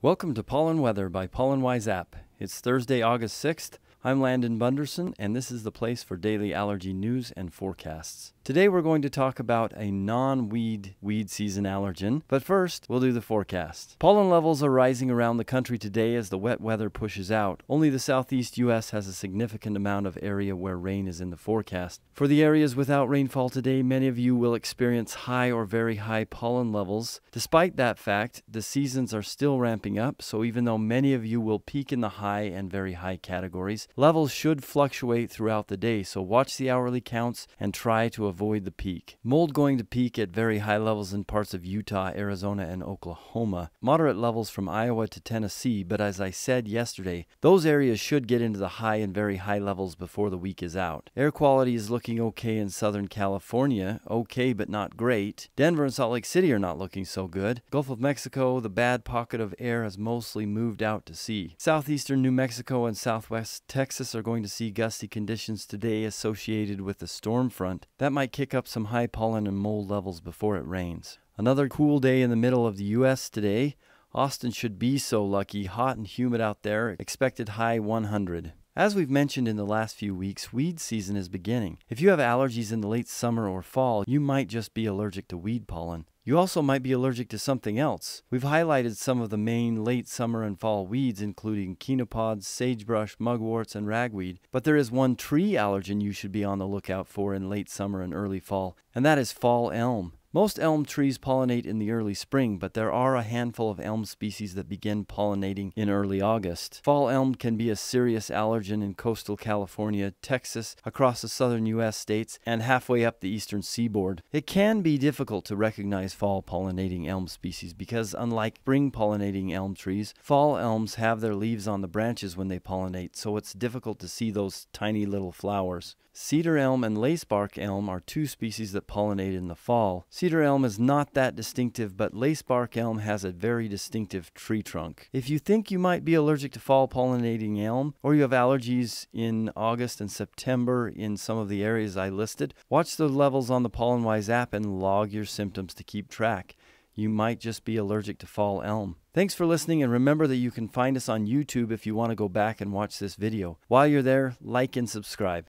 Welcome to Pollen Weather by Pollen Wise App. It's Thursday, August 6th. I'm Landon Bunderson, and this is the place for daily allergy news and forecasts. Today we're going to talk about a non-weed season allergen, but first we'll do the forecast. Pollen levels are rising around the country today as the wet weather pushes out. Only the southeast U.S. has a significant amount of area where rain is in the forecast. For the areas without rainfall today, many of you will experience high or very high pollen levels. Despite that fact, the seasons are still ramping up, so even though many of you will peak in the high and very high categories, levels should fluctuate throughout the day, so watch the hourly counts and try to avoid the peak. Mold going to peak at very high levels in parts of Utah, Arizona, and Oklahoma. Moderate levels from Iowa to Tennessee, but as I said yesterday, those areas should get into the high and very high levels before the week is out. Air quality is looking okay in Southern California, okay but not great. Denver and Salt Lake City are not looking so good. Gulf of Mexico, the bad pocket of air has mostly moved out to sea. Southeastern New Mexico and southwest Texas are going to see gusty conditions today associated with the storm front. That might kick up some high pollen and mold levels before it rains. Another cool day in the middle of the U.S. today. Austin should be so lucky. Hot and humid out there. Expected high 100. As we've mentioned in the last few weeks, weed season is beginning. If you have allergies in the late summer or fall, you might just be allergic to weed pollen. You also might be allergic to something else. We've highlighted some of the main late summer and fall weeds, including chenopods, sagebrush, mugworts, and ragweed. But there is one tree allergen you should be on the lookout for in late summer and early fall, and that is fall elm. Most elm trees pollinate in the early spring, but there are a handful of elm species that begin pollinating in early August. Fall elm can be a serious allergen in coastal California, Texas, across the southern U.S. states, and halfway up the eastern seaboard. It can be difficult to recognize fall pollinating elm species because, unlike spring pollinating elm trees, fall elms have their leaves on the branches when they pollinate, so it's difficult to see those tiny little flowers. Cedar elm and lacebark elm are two species that pollinate in the fall. Cedar elm is not that distinctive, but lacebark elm has a very distinctive tree trunk. If you think you might be allergic to fall pollinating elm, or you have allergies in August and September in some of the areas I listed, watch the levels on the Pollen Wise app and log your symptoms to keep track. You might just be allergic to fall elm. Thanks for listening, and remember that you can find us on YouTube if you want to go back and watch this video. While you're there, like and subscribe.